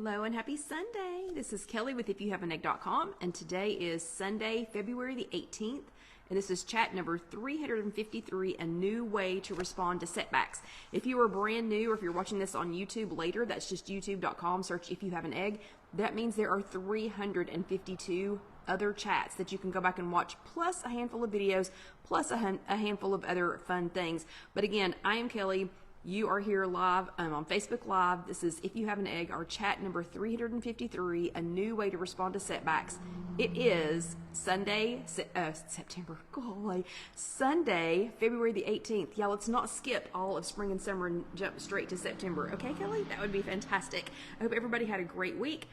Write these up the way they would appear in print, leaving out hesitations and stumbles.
Hello and happy Sunday. This is Kelly with IfYouHaveAnEgg.com, and today is Sunday, February the 18th, and this is chat number 353, a new way to respond to setbacks. If you are brand new or if you're watching this on YouTube later, that's just youtube.com, search If You Have an Egg. That means there are 352 other chats that you can go back and watch, plus a handful of videos, plus a handful of other fun things. But again, I am Kelly. You are here live on Facebook Live. This is If You Have an Egg, our chat number 353, a new way to respond to setbacks. It is Sunday, Sunday, February the 18th. Yeah, let's not skip all of spring and summer and jump straight to September. Okay, Kelly? That would be fantastic. I hope everybody had a great week.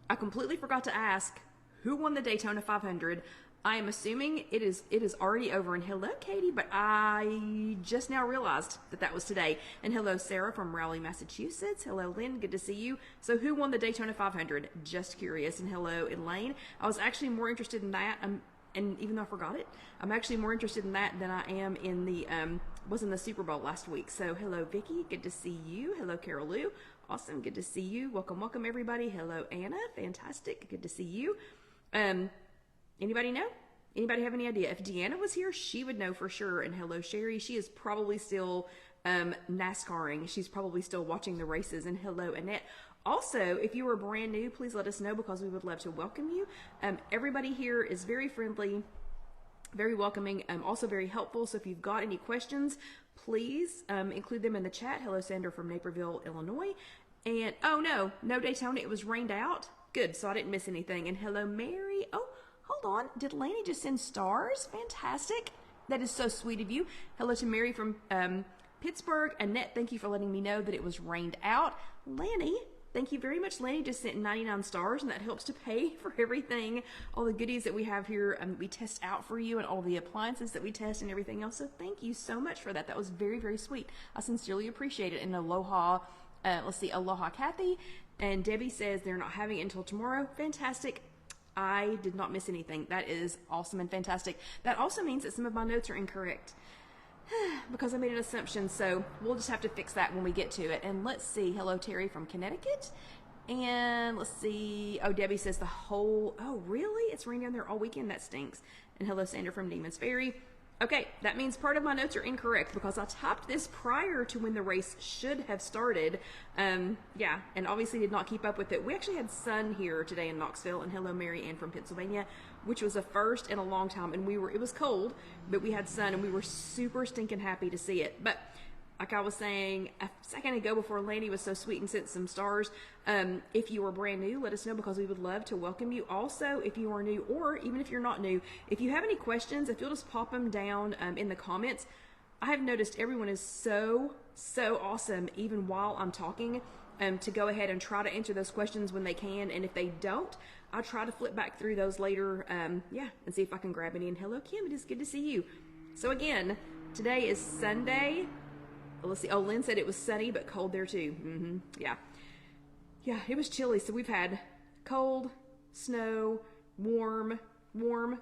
I completely forgot to ask who won the Daytona 500. I am assuming it is already over. And hello, Katie, but I just now realized that was today. And hello, Sarah from Raleigh, Massachusetts. Hello, Lynn. Good to see you. So who won the Daytona 500? Just curious. And hello, Elaine. I was actually more interested in that. And even though I forgot it, I'm actually more interested in that than I am in the was in the Super Bowl last week. So hello, Vicky. Good to see you. Hello, Carol Lou. Awesome. Good to see you. Welcome, everybody. Hello, Anna. Fantastic. Good to see you. Anybody know? Anybody have any idea? If Deanna was here, she would know for sure. And hello, Sherry. She is probably still NASCARing. She's probably still watching the races. And hello, Annette. Also, if you are brand new, please let us know because we would love to welcome you. Everybody here is very friendly, very welcoming, also very helpful. So if you've got any questions, please include them in the chat. Hello, Sandra from Naperville, Illinois. And, oh, no Daytona. It was rained out. Good, so I didn't miss anything. And hello, Mary. Oh, hold on. Did Laney just send stars? Fantastic. That is so sweet of you. Hello to Mary from Pittsburgh. Annette, thank you for letting me know that it was rained out. Lanny, thank you very much. Lanny just sent 99 stars, and that helps to pay for everything, all the goodies that we have here we test out for you and all the appliances that we test and everything else. So thank you so much for that. That was very, very sweet. I sincerely appreciate it. And aloha, aloha, Kathy. And Debbie says they're not having it until tomorrow. Fantastic. I did not miss anything. That is awesome and fantastic. That also means that some of my notes are incorrect because I made an assumption. So we'll just have to fix that when we get to it. And let's see. Hello, Terry from Connecticut. And let's see. Oh, Debbie says oh, really? It's raining down there all weekend? That stinks. And hello, Sandra from Demon's Ferry. Okay, that means part of my notes are incorrect because I typed this prior to when the race should have started. Yeah, and obviously did not keep up with it. We actually had sun here today in Knoxville, and hello, Mary Ann from Pennsylvania, which was a first in a long time. And it was cold, but we had sun, and we were super stinking happy to see it. But like I was saying a second ago before Lanny was so sweet and sent some stars, if you are brand new, let us know because we would love to welcome you. Also, if you are new or even if you're not new, if you have any questions, if you'll just pop them down in the comments. I have noticed everyone is so awesome even while I'm talking to go ahead and try to answer those questions when they can. And if they don't, I'll try to flip back through those later, and see if I can grab any. And hello, Kim. It is good to see you. So again, today is Sunday. Let's see. Oh, Lynn said it was sunny but cold there too. Yeah, it was chilly. So we've had cold, snow, warm,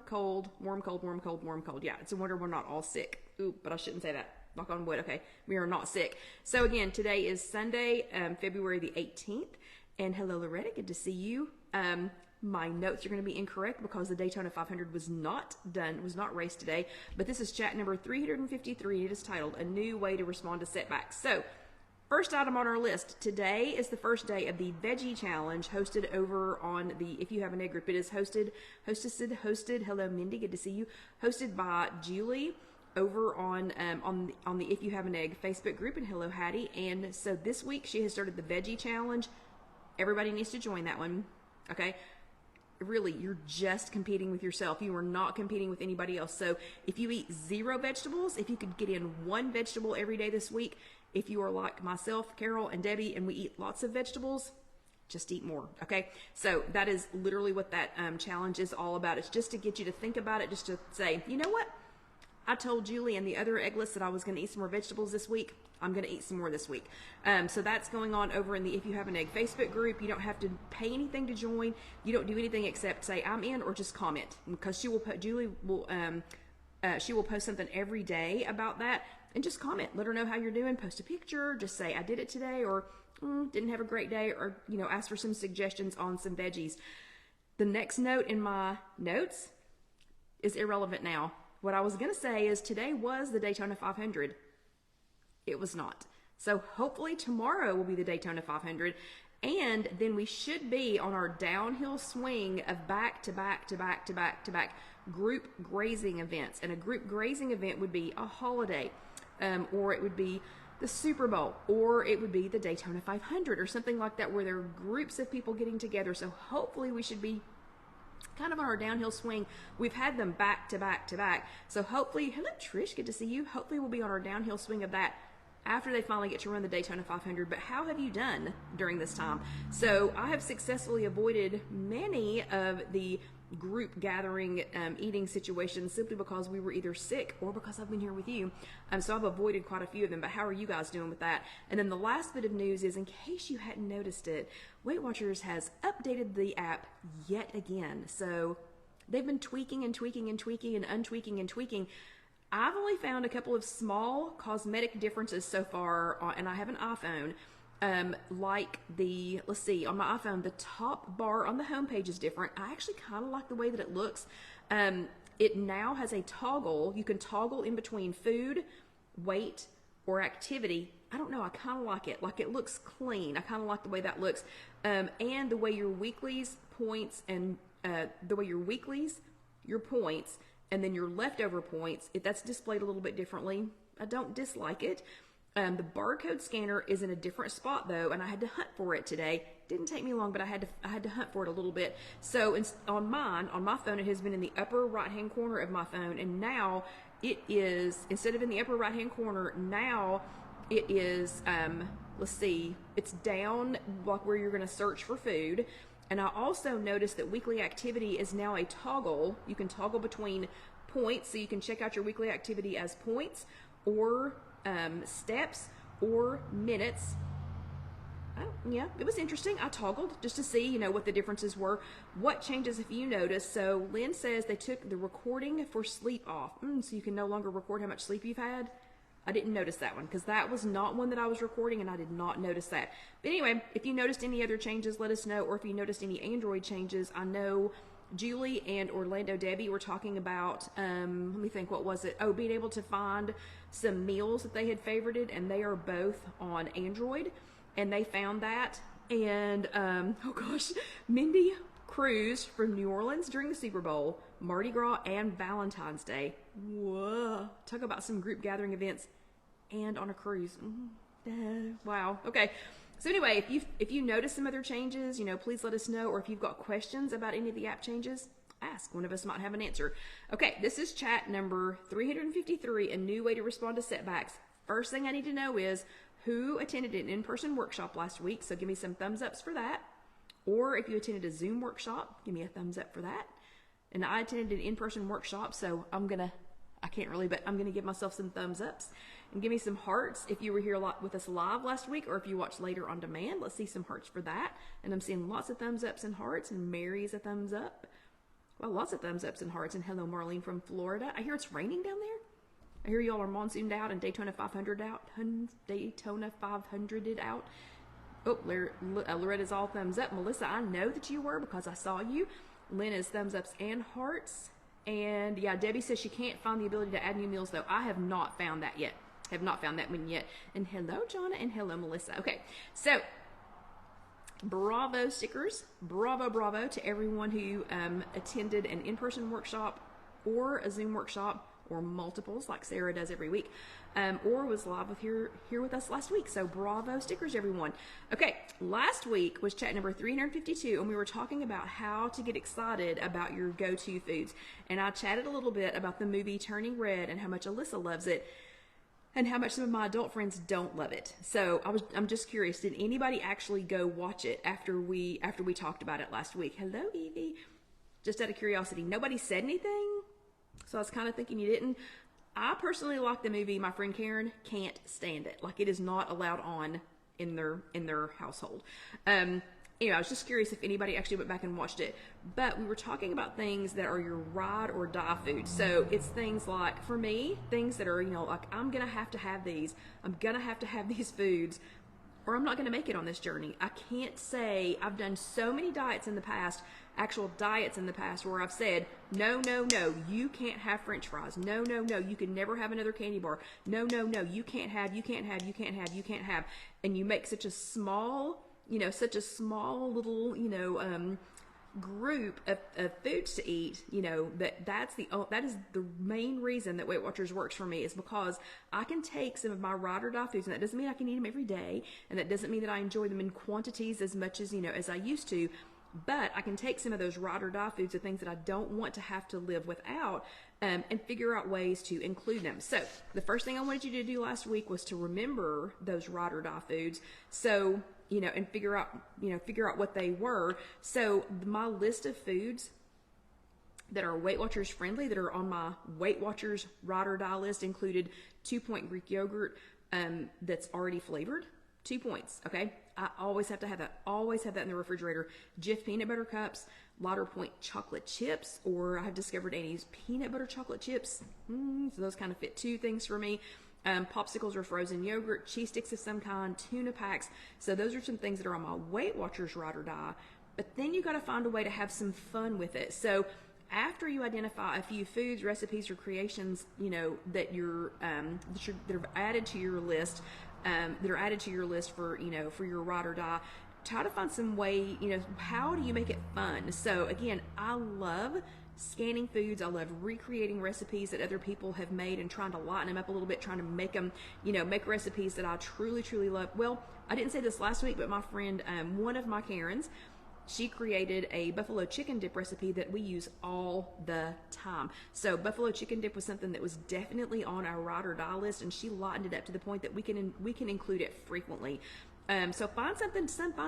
cold, warm, cold, warm, cold, warm, cold. Yeah, it's a wonder we're not all sick. Ooh, but I shouldn't say that. Knock on wood. Okay, we are not sick. So again, today is Sunday, February the 18th. And hello, Loretta. Good to see you. My notes are going to be incorrect because the Daytona 500 was not raced today. But this is chat number 353. It is titled, A New Way to Respond to Setbacks. So, first item on our list. Today is the first day of the Veggie Challenge hosted over on the If You Have an Egg group. It is hosted. Hello, Mindy. Good to see you. Hosted by Julie over on the If You Have an Egg Facebook group. And hello, Hattie. And so this week she has started the Veggie Challenge. Everybody needs to join that one. Okay. Really, you're just competing with yourself. You are not competing with anybody else. So if you eat 0 vegetables, if you could get in 1 vegetable every day this week, if you are like myself, Carol, and Debbie, and we eat lots of vegetables, just eat more, okay? So that is literally what that challenge is all about. It's just to get you to think about it, just to say, you know what? I told Julie and the other egglets that I was going to eat some more vegetables this week. I'm going to eat some more this week. So that's going on over in the If You Have an Egg Facebook group. You don't have to pay anything to join. You don't do anything except say I'm in or just comment, because Julie will she will post something every day about that, and just comment. Let her know how you're doing. Post a picture. Just say I did it today, or didn't have a great day, or, ask for some suggestions on some veggies. The next note in my notes is irrelevant now. What I was going to say is today was the Daytona 500. It was not. So hopefully tomorrow will be the Daytona 500. And then we should be on our downhill swing of back to back to back to back to back group grazing events. And a group grazing event would be a holiday, or it would be the Super Bowl, or it would be the Daytona 500 or something like that, where there are groups of people getting together. So hopefully we should be kind of on our downhill swing. We've had them back to back to back. So hopefully, hello Trish, good to see you. Hopefully we'll be on our downhill swing of that after they finally get to run the Daytona 500. But how have you done during this time? So I have successfully avoided many of the group gathering eating situations simply because we were either sick or because I've been here with you. So I've avoided quite a few of them. But how are you guys doing with that? And then the last bit of news is, in case you hadn't noticed it, Weight Watchers has updated the app yet again. So they've been tweaking and tweaking and tweaking and untweaking and tweaking. I've only found a couple of small cosmetic differences so far, and I have an iPhone. Like let's see, on my iPhone, the top bar on the homepage is different. I actually kind of like the way that it looks. It now has a toggle. You can toggle in between food, weight, or activity. I don't know, I kind of like it. Like, it looks clean. I kind of like the way that looks. And the way your weeklies, points, and your points, and then your leftover points, that's displayed a little bit differently. I don't dislike it. The barcode scanner is in a different spot though, and I had to hunt for it today. Didn't take me long, but I had to hunt for it a little bit. So on my phone, it has been in the upper right hand corner of my phone, and now it is, instead of in the upper right hand corner, now it is, let's see, it's down like where you're going to search for food. And I also noticed that weekly activity is now a toggle. You can toggle between points, so you can check out your weekly activity as points, or steps, or minutes. Yeah, it was interesting. I toggled just to see, what the differences were. What changes have you noticed? So Lynn says they took the recording for sleep off. So you can no longer record how much sleep you've had. I didn't notice that one because that was not one that I was recording, and I did not notice that. But anyway, if you noticed any other changes, let us know. Or if you noticed any Android changes, I know Julie and Orlando Debbie were talking about, let me think, what was it? Oh, being able to find some meals that they had favorited, and they are both on Android, and they found that. And, oh gosh, Mindy cruised from New Orleans during the Super Bowl, Mardi Gras, and Valentine's Day. Whoa, talk about some group gathering events and on a cruise. Wow. Okay. So anyway, if you notice some other changes, please let us know. Or if you've got questions about any of the app changes, ask. One of us might have an answer. Okay, this is chat number 353, a new way to respond to setbacks. First thing I need to know is who attended an in-person workshop last week. So give me some thumbs ups for that. Or if you attended a Zoom workshop, give me a thumbs up for that. And I attended an in-person workshop, so I'm going to give myself some thumbs ups. And give me some hearts if you were here with us live last week, or if you watched later on demand. Let's see some hearts for that. And I'm seeing lots of thumbs ups and hearts, and Mary's a thumbs up. Well, lots of thumbs ups and hearts. And hello, Marlene from Florida. I hear it's raining down there. I hear y'all are monsooned out and Daytona 500 out. Daytona 500'd out. Oh, Loretta's all thumbs up. Melissa, I know that you were because I saw you. Lynn is thumbs ups and hearts. And yeah, Debbie says she can't find the ability to add new meals though. I have not found that yet. Have not found that one yet. And hello, Jonna, and hello, Melissa. Okay, so bravo stickers. Bravo to everyone who attended an in-person workshop or a Zoom workshop, or multiples like Sarah does every week, or was live here with us last week. So bravo stickers, everyone. Okay, last week was chat number 352, and we were talking about how to get excited about your go-to foods. And I chatted a little bit about the movie Turning Red and how much Alyssa loves it, and how much some of my adult friends don't love it. So I'm just curious, did anybody actually go watch it after we talked about it last week? Hello, Evie. Just out of curiosity, nobody said anything? So I was kind of thinking you didn't. I personally like the movie. My friend Karen can't stand it. Like, it is not allowed on in their household. Anyway, I was just curious if anybody actually went back and watched it. But we were talking about things that are your ride or die foods. So it's things like, for me, things that are, like, I'm going to have these. I'm going to have these foods or I'm not going to make it on this journey. I can't say, I've done so many diets in the past, actual diets in the past, where I've said, no, no, no, you can't have French fries. No, no, no, you can never have another candy bar. No, no, no, you can't have, you can't have, you can't have, you can't have. And you make such a small, such a small little, group of foods to eat, that is the main reason that Weight Watchers works for me, is because I can take some of my ride or die foods, and that doesn't mean I can eat them every day, and that doesn't mean that I enjoy them in quantities as much as, as I used to, but I can take some of those ride or die foods, the things that I don't want to have to live without, and figure out ways to include them. So the first thing I wanted you to do last week was to remember those ride or die foods. So and figure out what they were. So my list of foods that are Weight Watchers friendly, that are on my Weight Watchers ride or die list, included 2-point Greek yogurt that's already flavored. 2 points, okay? I always have to have that. Always have that in the refrigerator. Jif peanut butter cups, Lauder Point chocolate chips, or I've discovered Annie's peanut butter chocolate chips. So those kind of fit 2 things for me. Popsicles or frozen yogurt, cheese sticks of some kind, tuna packs. So those are some things that are on my Weight Watchers ride or die. But then you got to find a way to have some fun with it. So after you identify a few foods, recipes, or creations, that that are added to your list, for for your ride or die, try to find some way. How do you make it fun? So again, I love scanning foods. I love recreating recipes that other people have made and trying to lighten them up a little bit, trying to make them, make recipes that I truly, truly love. Well, I didn't say this last week, but my friend, one of my Karens, she created a buffalo chicken dip recipe that we use all the time. So buffalo chicken dip was something that was definitely on our ride or die list, and she lightened it up to the point that we can include it frequently. So find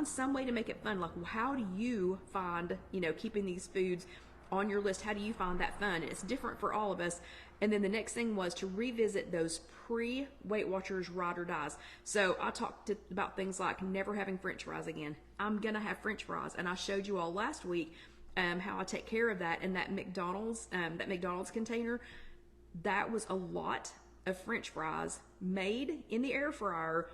some way to make it fun. Like, how do you find, keeping these foods on your list? How do you find that fun? And it's different for all of us. And then the next thing was to revisit those pre-Weight Watchers ride or dies. So I talked about things like never having French fries again. I'm gonna have French fries, and I showed you all last week how I take care of that. And that McDonald's container, that was a lot of French fries made in the air fryer,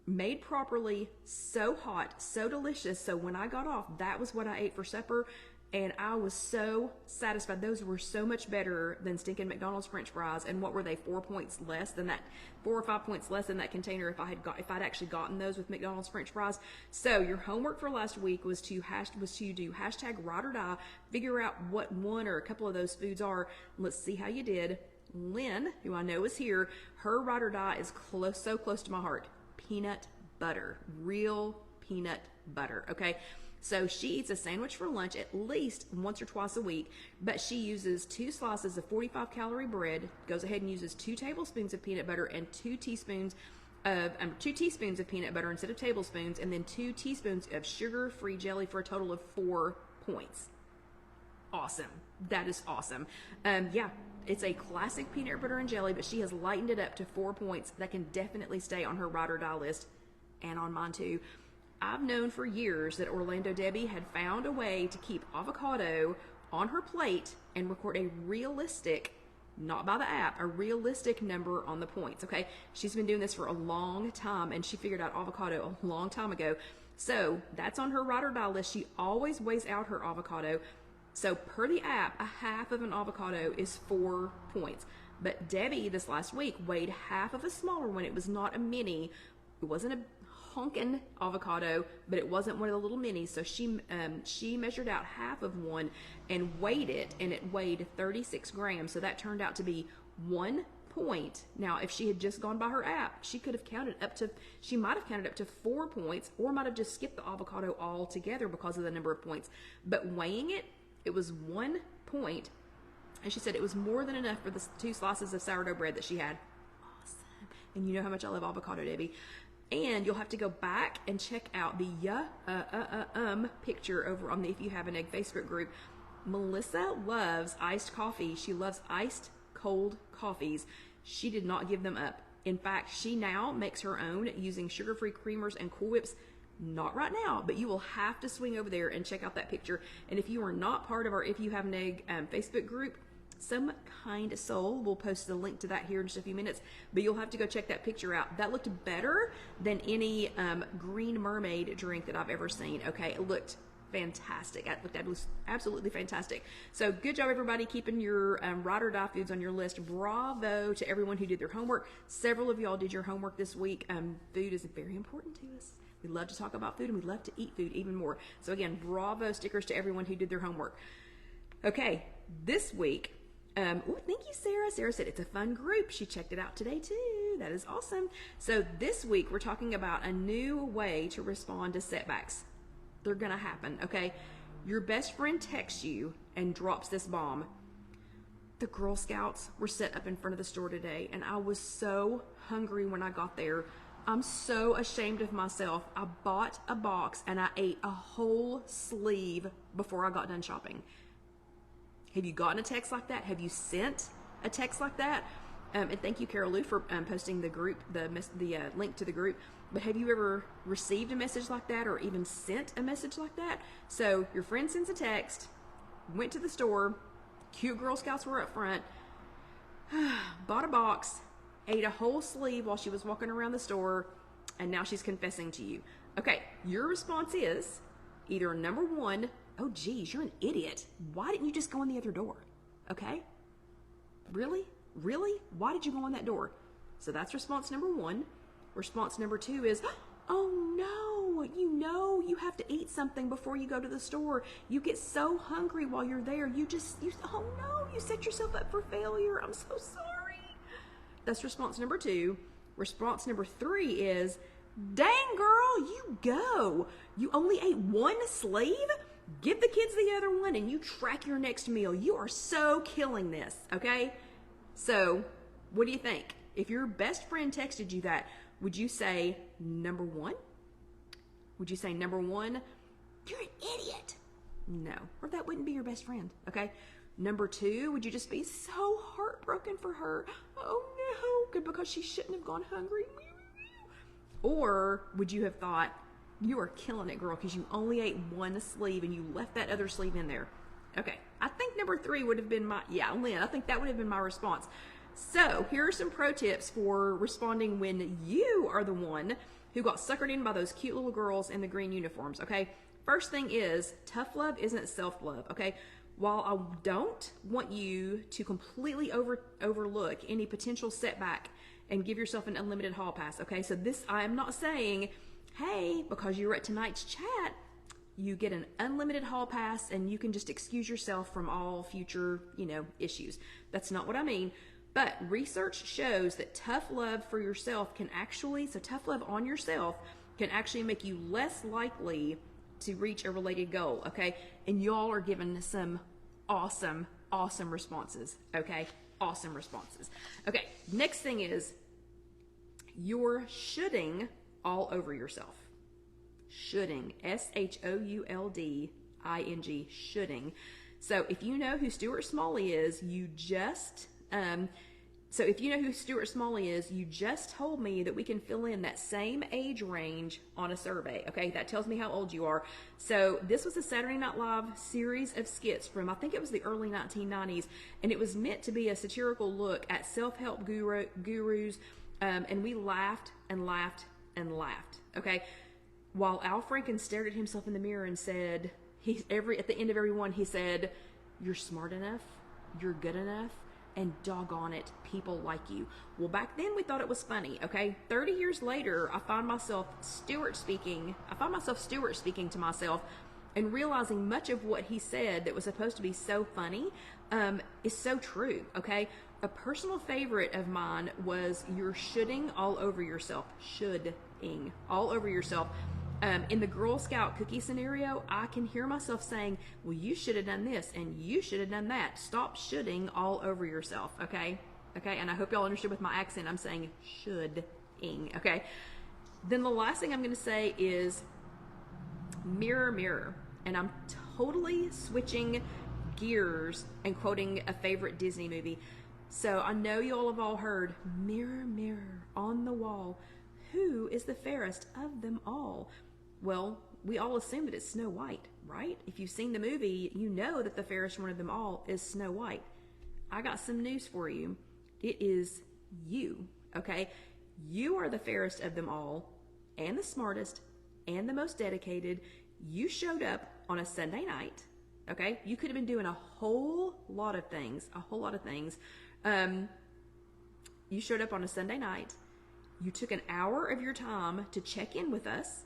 made properly, so hot, so delicious. So when I got off, that was what I ate for supper. And I was so satisfied. Those were so much better than stinking McDonald's French fries. And what were they? 4 points less than that, 4 or 5 points less than that container if I'd actually gotten those with McDonald's French fries. So your homework for last week was to do hashtag ride or die. Figure out what one or a couple of those foods are. Let's see how you did. Lynn, who I know is here, her ride or die is so close to my heart. Peanut butter, real peanut butter. Okay. So she eats a sandwich for lunch at least once or twice a week, but she uses 2 slices of 45-calorie bread, goes ahead and uses 2 tablespoons of peanut butter and 2 teaspoons of peanut butter instead of tablespoons, and then 2 teaspoons of sugar-free jelly for a total of 4 points. Awesome. That is awesome. Yeah, it's a classic peanut butter and jelly, but she has lightened it up to 4 points. That can definitely stay on her ride or die list, and on mine too. I've known for years that Orlando Debbie had found a way to keep avocado on her plate and record a realistic, not by the app, a realistic number on the points, okay? She's been doing this for a long time, and she figured out avocado a long time ago. So that's on her ride or die list. She always weighs out her avocado. So per the app, a half of an avocado is 4 points. But Debbie this last week weighed half of a smaller one. It was not a mini. It wasn't a honkin' avocado, but it wasn't one of the little minis. So she measured out half of one and weighed it, and it weighed 36 grams. So that turned out to be 1 point. Now, if she had just gone by her app, she might have counted up to 4 points, or might have just skipped the avocado altogether because of the number of points. But weighing it, it was 1 point, and she said it was more than enough for the 2 slices of sourdough bread that she had. Awesome. And you know how much I love avocado, Debbie. And you'll have to go back and check out the picture over on the If You Have an Egg Facebook group. Melissa loves iced coffee. She loves iced cold coffees. She did not give them up. In fact, she now makes her own using sugar-free creamers and Cool Whips. Not right now, but you will have to swing over there and check out that picture. And if you are not part of our If You Have an Egg Facebook group, some kind soul. We'll post the link to that here in just a few minutes, but you'll have to go check that picture out. That looked better than any green mermaid drink that I've ever seen. Okay, it looked fantastic. It looked absolutely fantastic. So good job, everybody, keeping your ride or die foods on your list. Bravo to everyone who did their homework. Several of y'all did your homework this week. Food is very important to us. We love to talk about food, and we love to eat food even more. So again, bravo stickers to everyone who did their homework. Okay, this week, thank you, Sarah. Sarah said it's a fun group. She checked it out today too. That is awesome. So this week, we're talking about a new way to respond to setbacks. They're gonna happen, okay? Your best friend texts you and drops this bomb. The Girl Scouts were set up in front of the store today, and I was so hungry when I got there. I'm so ashamed of myself. I bought a box and I ate a whole sleeve before I got done shopping. Have you gotten a text like that? Have you sent a text like that? And thank you, Carol Lou, for posting the group, the link to the group. But have you ever received a message like that, or even sent a message like that? So your friend sends a text, went to the store, cute Girl Scouts were up front, bought a box, ate a whole sleeve while she was walking around the store, and now she's confessing to you. Okay, your response is either number one, oh geez, you're an idiot. Why didn't you just go in the other door? Okay? Really? Really? Why did you go in that door? So that's response number one. Response number two is, oh no, you have to eat something before you go to the store. You get so hungry while you're there. Oh no, you set yourself up for failure. I'm so sorry. That's response number two. Response number three is, dang girl, you go. You only ate one sleeve? Give the kids the other one and you track your next meal. You are so killing this, okay? So, what do you think? If your best friend texted you that, would you say number one? Would you say number one, you're an idiot? No, or that wouldn't be your best friend, okay? Number two, would you just be so heartbroken for her? Oh no, because she shouldn't have gone hungry. Or would you have thought, you are killing it, girl, because you only ate one sleeve and you left that other sleeve in there? Okay, I think number three would have been Lynn, I think that would have been my response. So here are some pro tips for responding when you are the one who got suckered in by those cute little girls in the green uniforms, okay? First thing is, tough love isn't self-love, okay? While I don't want you to completely overlook any potential setback and give yourself an unlimited hall pass, okay? So I am not saying, hey, because you were at tonight's chat, you get an unlimited hall pass and you can just excuse yourself from all future, issues. That's not what I mean. But research shows that tough love for yourself tough love on yourself can actually make you less likely to reach a related goal, okay? And y'all are given some awesome responses, okay? Awesome responses. Okay, next thing is, you're shoulding all over yourself. Shoulding, shoulding, shoulding. So if you know who Stuart Smalley is, you just told me that we can fill in that same age range on a survey, okay? That tells me how old you are. So this was a Saturday Night Live series of skits from, I think it was the early 1990s, and it was meant to be a satirical look at self-help gurus, and we laughed and laughed and laughed, okay? While Al Franken stared at himself in the mirror and said, at the end of every one, he said, you're smart enough, you're good enough, and doggone it, people like you. Well, back then we thought it was funny, okay? 30 years later, I find myself Stuart speaking to myself and realizing much of what he said that was supposed to be so funny is so true, okay? A personal favorite of mine was, you're shoulding all over yourself. Shoulding all over yourself. In the Girl Scout cookie scenario, I can hear myself saying, well, you should have done this and you should have done that. Stop shoulding all over yourself, okay? Okay, and I hope y'all understood with my accent, I'm saying shoulding, okay? Then the last thing I'm going to say is mirror, mirror. And I'm totally switching gears and quoting a favorite Disney movie. So I know you all have all heard, mirror, mirror on the wall, who is the fairest of them all? Well, we all assume that it's Snow White, right? If you've seen the movie, you know that the fairest one of them all is Snow White. I got some news for you. It is you, okay? You are the fairest of them all, and the smartest, and the most dedicated. You showed up on a Sunday night, okay? You could have been doing a whole lot of things, you showed up on a Sunday night. You took an hour of your time to check in with us.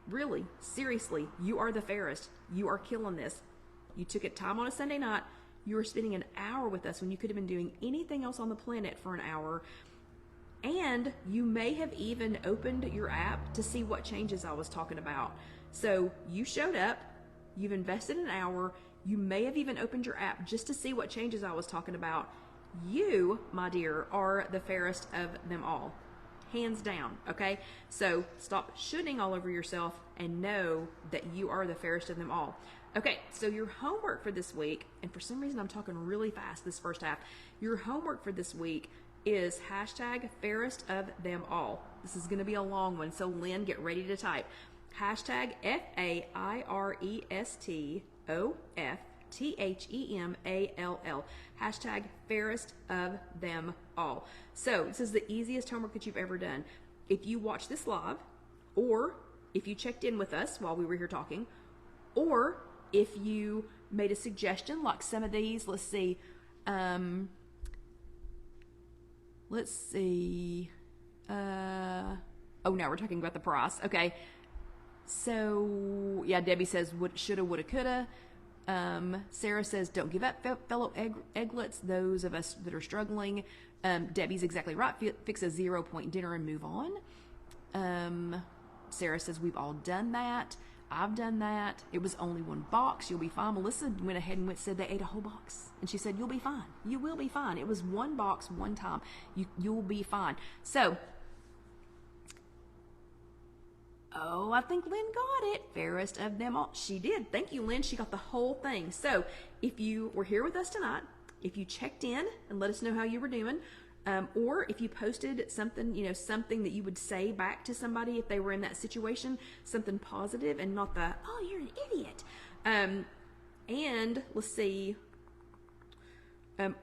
Really, seriously, you are the fairest. You are killing this. You took it time on a Sunday night. You were spending an hour with us when you could have been doing anything else on the planet for an hour. And you may have even opened your app to see what changes I was talking about. So you showed up, you've invested an hour, you may have even opened your app just to see what changes I was talking about. You, my dear, are the fairest of them all. Hands down, okay? So stop shooting all over yourself and know that you are the fairest of them all. Okay, so your homework for this week, and for some reason I'm talking really fast this first half, your homework for this week is hashtag fairest of them all. This is going to be a long one, so Lynn, get ready to type. Hashtag FAIRESTOFTHEMALL. Hashtag fairest of them all. So this is the easiest homework that you've ever done. If you watch this live, or if you checked in with us while we were here talking, or if you made a suggestion like some of these, let's see. Oh, now we're talking about the price. Okay. So, yeah, Debbie says, shoulda, woulda, coulda. Sarah says, don't give up, fellow egglets, those of us that are struggling. Debbie's exactly right. Fix a 0-point dinner and move on. Sarah says, we've all done that. I've done that. It was only one box. You'll be fine. Melissa went ahead and said they ate a whole box. And she said, you'll be fine. You will be fine. It was one box, one time. You'll be fine. So, oh, I think Lynn got it. Fairest of them all. She did. Thank you, Lynn. She got the whole thing. So, if you were here with us tonight, if you checked in and let us know how you were doing, or if you posted something, something that you would say back to somebody if they were in that situation, something positive and not the, oh, you're an idiot. And let's see,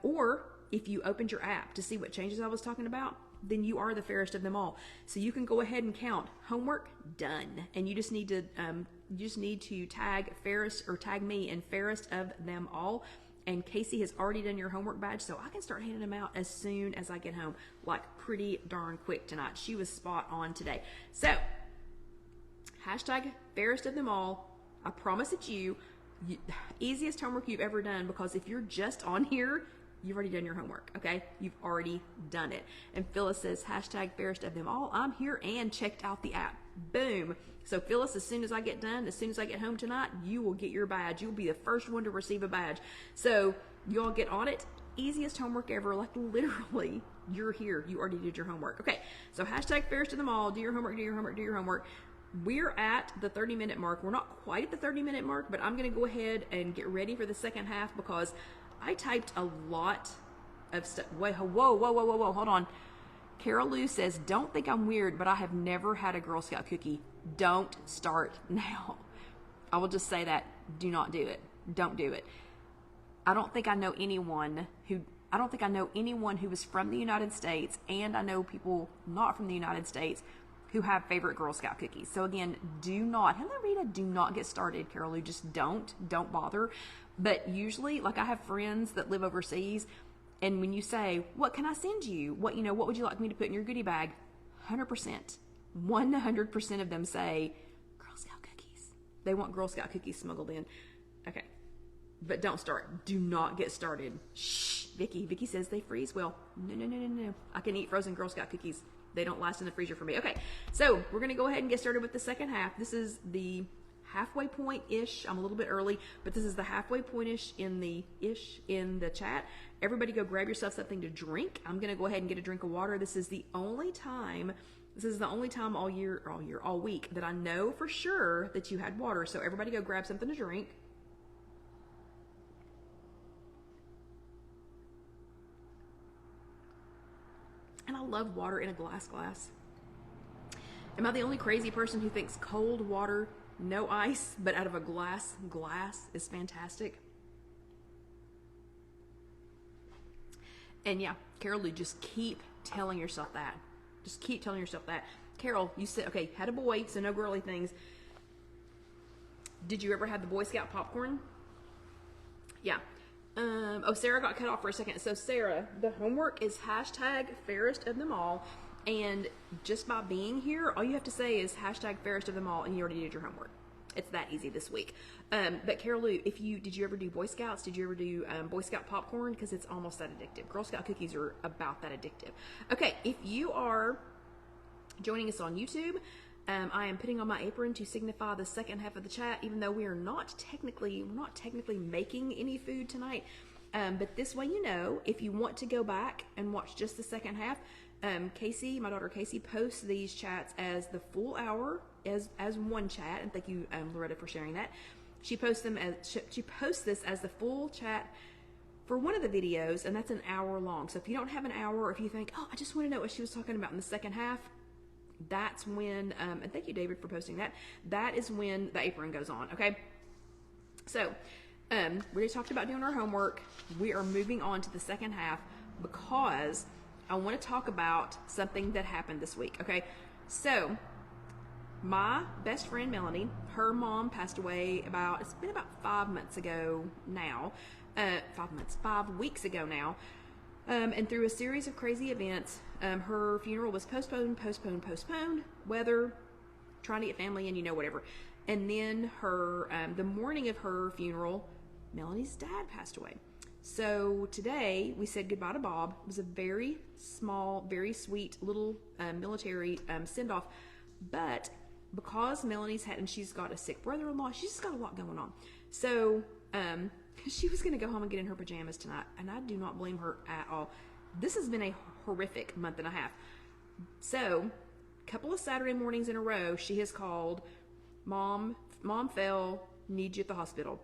or if you opened your app to see what changes I was talking about, then you are the fairest of them all. So you can go ahead and count homework done, and you just need to tag fairest, or tag me in fairest of them all. And Casey has already done your homework badge, so I can start handing them out as soon as I get home, like pretty darn quick tonight. She was spot on today. So hashtag fairest of them all. I promise it's you. Easiest homework you've ever done, because if you're just on here, you've already done your homework, okay? You've already done it. And Phyllis says, hashtag fairest of them all. I'm here and checked out the app. Boom. So Phyllis, as soon as I get done, as soon as I get home tonight, you will get your badge. You'll be the first one to receive a badge. So you all get on it. Easiest homework ever. Like literally, you're here. You already did your homework. Okay, so hashtag fairest of them all. Do your homework, do your homework, do your homework. We're at the 30-minute mark. We're not quite at the 30-minute mark, but I'm going to go ahead and get ready for the second half, because I typed a lot of stuff. Whoa, hold on. Carol Lou says, don't think I'm weird, but I have never had a Girl Scout cookie. Don't start now. I will just say that. Do not do it. Don't do it. I don't think I know anyone who is from the United States, and I know people not from the United States who have favorite Girl Scout cookies. So again, do not, hello Rita, do not get started, Carol Lou. Just don't bother. But usually, like I have friends that live overseas, and when you say, what can I send you? What would you like me to put in your goodie bag? 100% of them say, Girl Scout cookies. They want Girl Scout cookies smuggled in. Okay. But don't start. Do not get started. Shh, Vicky. Vicky says they freeze well. No. I can eat frozen Girl Scout cookies. They don't last in the freezer for me. Okay. So we're going to go ahead and get started with the second half. This is the halfway point-ish. I'm a little bit early, but this is the halfway point-ish in the chat. Everybody go grab yourself something to drink. I'm going to go ahead and get a drink of water. This is the only time all week that I know for sure that you had water. So everybody go grab something to drink. And I love water in a glass. Am I the only crazy person who thinks cold water, no ice, but out of a glass is fantastic? And yeah, Carol Lou, just keep telling yourself that. Just keep telling yourself that. Carol, you said, okay, had a boy, so no girly things. Did you ever have the Boy Scout popcorn? Yeah. Oh, Sarah got cut off for a second. So Sarah, the homework is hashtag fairest of them all. And just by being here, all you have to say is hashtag fairest of them all, and you already did your homework. It's that easy this week. But Carol Lou, did you ever do Boy Scouts? Did you ever do Boy Scout popcorn? Because it's almost that addictive. Girl Scout cookies are about that addictive. Okay, if you are joining us on YouTube, I am putting on my apron to signify the second half of the chat, even though we're not technically making any food tonight. But this way, you know, if you want to go back and watch just the second half, Casey, my daughter Casey, posts these chats as the full hour as one chat, and thank you, Loretta, for sharing that. She posts this as the full chat for one of the videos, and that's an hour long. So if you don't have an hour, or if you think, oh, I just want to know what she was talking about in the second half, that's when, and thank you, David, for posting that. That is when the apron goes on, okay? So, we already talked about doing our homework. We are moving on to the second half because I want to talk about something that happened this week, okay? So, my best friend, Melanie, her mom passed away it's been about 5 months ago now. 5 weeks ago now. And through a series of crazy events, her funeral was postponed, weather, trying to get family in, you know, whatever. And then the morning of her funeral, Melanie's dad passed away. So today we said goodbye to Bob. It was a very small, very sweet little military send-off. But because she's got a sick brother-in-law, she's just got a lot going on. So, she was going to go home and get in her pajamas tonight, and I do not blame her at all. This has been a horrific month and a half. So, a couple of Saturday mornings in a row, she has called, Mom fell, need you at the hospital.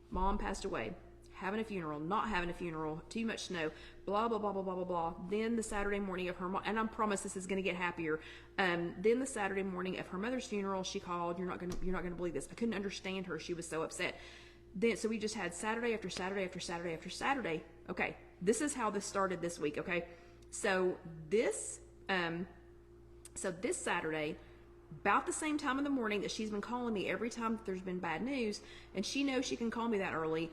Mom passed away, having a funeral, not having a funeral, too much snow, blah, blah, blah, blah, blah, blah, blah. Then the Saturday morning of her mom, and I promise this is going to get happier. Then the Saturday morning of her mother's funeral, she called, you're not going to believe this. I couldn't understand her. She was so upset. So we just had Saturday after Saturday after Saturday after Saturday. Okay, this is how this started this week, okay? So this Saturday, about the same time in the morning that she's been calling me every time that there's been bad news, and she knows she can call me that early,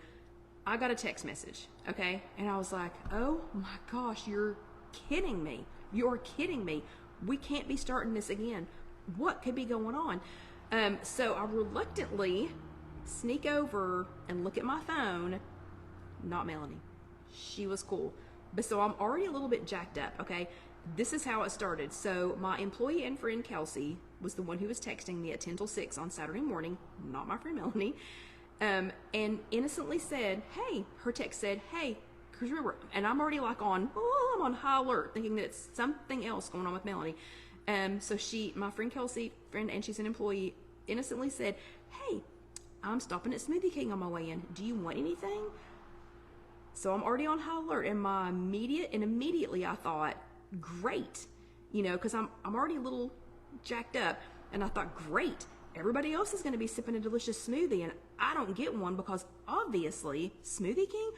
I got a text message, okay? And I was like, oh my gosh, you're kidding me. You're kidding me. We can't be starting this again. What could be going on? So I reluctantly sneak over and look at my phone. Not Melanie. She was cool. But so I'm already a little bit jacked up, okay? This is how it started. So my employee and friend Kelsey was the one who was texting me at 10 till 6 on Saturday morning, not my friend Melanie, and innocently said, hey, her text said, hey, because remember, and I'm already like I'm on high alert, thinking that it's something else going on with Melanie. So my friend Kelsey, and she's an employee, innocently said, hey, I'm stopping at Smoothie King on my way in. Do you want anything? So I'm already on high alert, and immediately I thought, great, because I'm already a little jacked up, and I thought, great, everybody else is going to be sipping a delicious smoothie, and I don't get one because obviously, Smoothie King,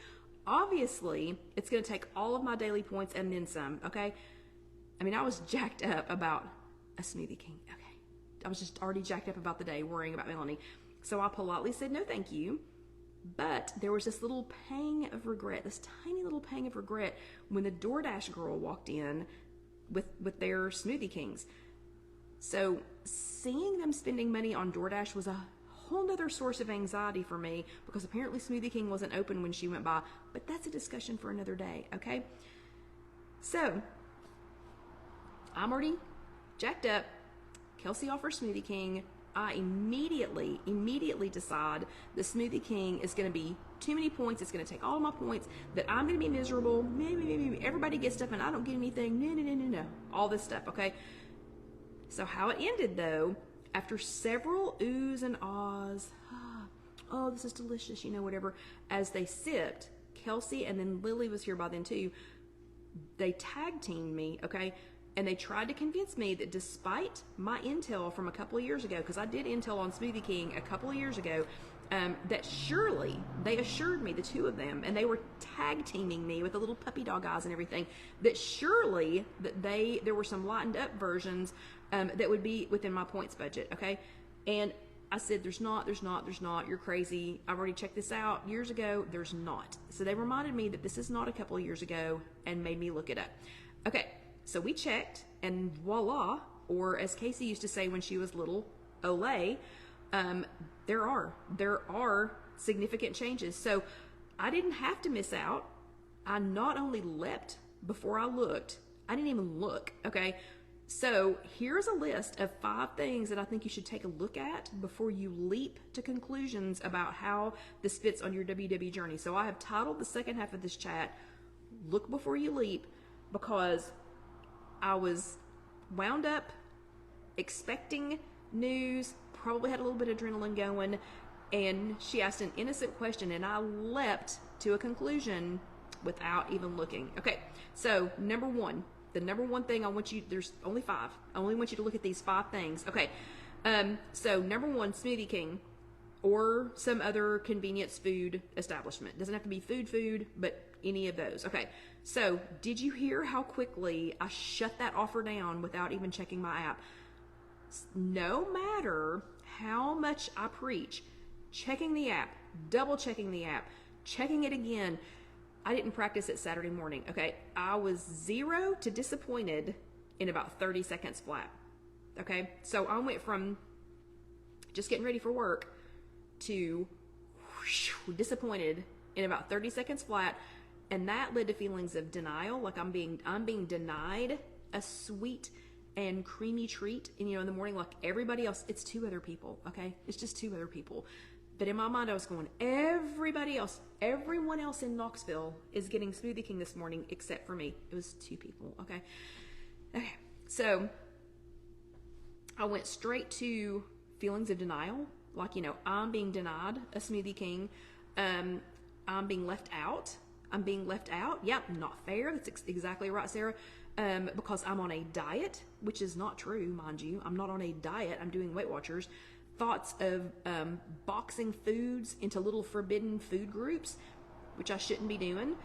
it's going to take all of my daily points and then some, okay? I mean, I was jacked up about a Smoothie King, okay? I was just already jacked up about the day, worrying about Melanie. So I politely said, no, thank you. But there was this little pang of regret, this tiny little pang of regret when the DoorDash girl walked in with their Smoothie Kings. So seeing them spending money on DoorDash was a whole nother source of anxiety for me because apparently Smoothie King wasn't open when she went by. But that's a discussion for another day, okay? So I'm already jacked up. Kelsey offers Smoothie King. I immediately decide the Smoothie King is going to be too many points. It's going to take all of my points, that I'm going to be miserable. Maybe everybody gets stuff and I don't get anything. No. All this stuff, okay? So how it ended, though, after several oohs and ahs, oh, this is delicious, whatever, as they sipped, Kelsey and then Lily was here by then too, they tag teamed me, okay? And they tried to convince me that despite my intel from a couple of years ago, because I did intel on Smoothie King a couple of years ago, that surely, they assured me, the two of them, and they were tag teaming me with the little puppy dog eyes and everything, that surely that there were some lightened up versions that would be within my points budget, okay? And I said, there's not, you're crazy. I've already checked this out years ago, there's not. So they reminded me that this is not a couple of years ago and made me look it up. Okay, so we checked, and voila, or as Casey used to say when she was little, Olay, there are significant changes. So I didn't have to miss out. I not only leapt before I looked, I didn't even look, okay? So here's a list of 5 things that I think you should take a look at before you leap to conclusions about how this fits on your WW journey. So I have titled the second half of this chat, Look Before You Leap, because I was wound up, expecting news, probably had a little bit of adrenaline going, and she asked an innocent question, and I leapt to a conclusion without even looking. Okay, so number one, the number one thing I want you, there's only 5. I only want you to look at these 5 things. Okay, so number one, Smoothie King or some other convenience food establishment. Doesn't have to be food, but any of those. Okay, so did you hear how quickly I shut that offer down without even checking my app? No matter how much I preach, checking the app, double checking the app, checking it again, I didn't practice it Saturday morning, okay? I was 0 to disappointed in about 30 seconds flat, okay? So I went from just getting ready for work to disappointed in about 30 seconds flat, and that led to feelings of denial, like I'm being denied a sweet and creamy treat, and in the morning, like everybody else. It's 2 other people, okay? It's just 2 other people. But in my mind, I was going, everyone else in Knoxville is getting Smoothie King this morning except for me. It was 2 people, okay? Okay, so I went straight to feelings of denial, like, I'm being denied a Smoothie King. I'm being left out. Yep, not fair. That's exactly right, Sarah. Because I'm on a diet, which is not true, mind you. I'm not on a diet. I'm doing Weight Watchers. Thoughts of boxing foods into little forbidden food groups, which I shouldn't be doing.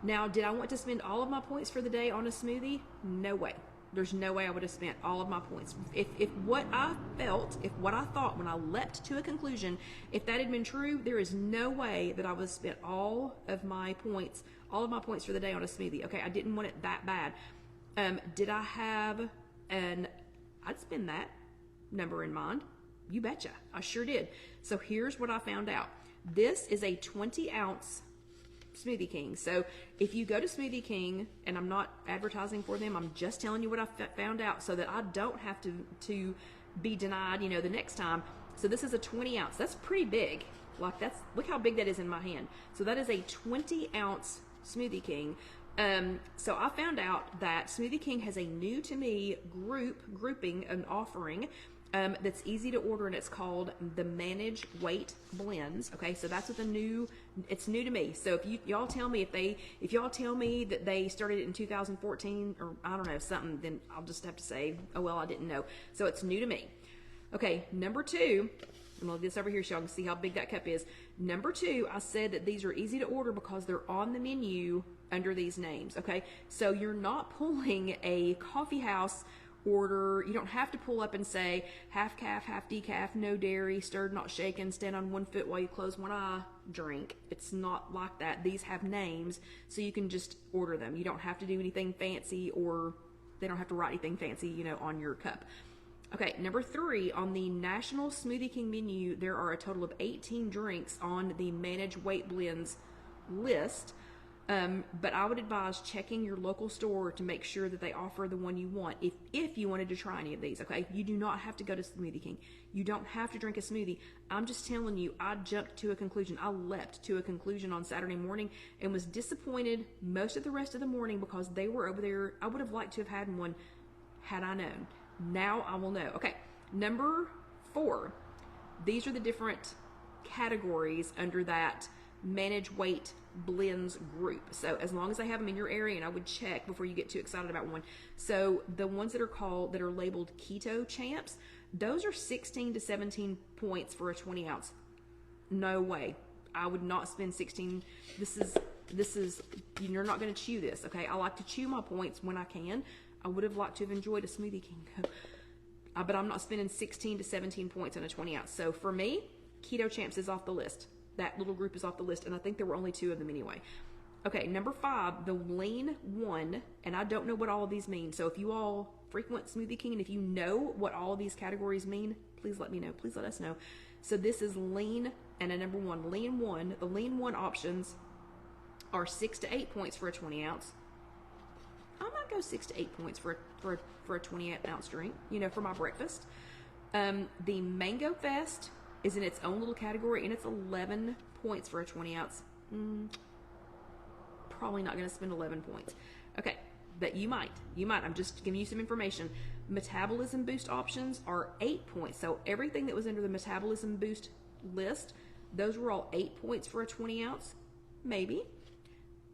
Now, did I want to spend all of my points for the day on a smoothie? No way. There's no way I would have spent all of my points. If what I thought when I leapt to a conclusion, if that had been true, there is no way that I would have spent all of my points for the day on a smoothie. Okay, I didn't want it that bad. Did I have I'd spend that number in mind. You betcha. I sure did. So here's what I found out. This is a 20-ounce Smoothie King. So if you go to Smoothie King, and I'm not advertising for them, I'm just telling you what I found out so that I don't have to be denied, the next time. So this is a 20-ounce. That's pretty big. Like look how big that is in my hand. So that is a 20-ounce Smoothie King. So I found out that Smoothie King has a new to me grouping, an offering that's easy to order, and it's called the Manage Weight Blends. Okay, so that's what it's new to me. So if y'all tell me if y'all tell me that they started it in 2014 or I don't know something, then I'll just have to say, oh well, I didn't know. So it's new to me. Okay, number 2. I'm gonna do this over here so y'all can see how big that cup is. Number 2, I said that these are easy to order because they're on the menu under these names. Okay, so you're not pulling a coffee house order. You don't have to pull up and say half calf, half decaf, no dairy, stirred not shaken, stand on 1 foot while you close one eye, drink. It's not like that. These have names, so you can just order them. You don't have to do anything fancy, or they don't have to write anything fancy, on your cup. Okay, number 3, on the National Smoothie King menu, there are a total of 18 drinks on the Manage Weight Blends list. But I would advise checking your local store to make sure that they offer the one you want if you wanted to try any of these, okay? You do not have to go to Smoothie King. You don't have to drink a smoothie. I'm just telling you, I jumped to a conclusion. I leapt to a conclusion on Saturday morning and was disappointed most of the rest of the morning because they were over there. I would have liked to have had one had I known. Now I will know. Okay, number 4. These are the different categories under that Manage Weight Blends group. So as long as they have them in your area, and I would check before you get too excited about one. So the ones that are labeled Keto Champs, those are 16 to 17 points for a 20-ounce. No way. I would not spend 16. This is, you're not going to chew this, okay? I like to chew my points when I can. I would have liked to have enjoyed a Smoothie King, but I'm not spending 16 to 17 points on a 20 ounce. So for me, Keto Champs is off the list. That little group is off the list, and I think there were only 2 of them anyway. Okay, number 5, the Lean 1, and I don't know what all of these mean. So if you all frequent Smoothie King and if you know what all of these categories mean, please let me know. Please let us know. So this is lean and a number 1, Lean 1. The Lean 1 options are 6 to 8 points for a 20 ounce. I might go 6 to 8 points for a 28 ounce drink, you know, for my breakfast. The Mango Fest is in its own little category, and it's 11 points for a 20 ounce. Probably not going to spend 11 points. Okay, but you might. I'm just giving you some information. Metabolism boost options are 8 points. So everything that was under the metabolism boost list, those were all 8 points for a 20 ounce. Maybe.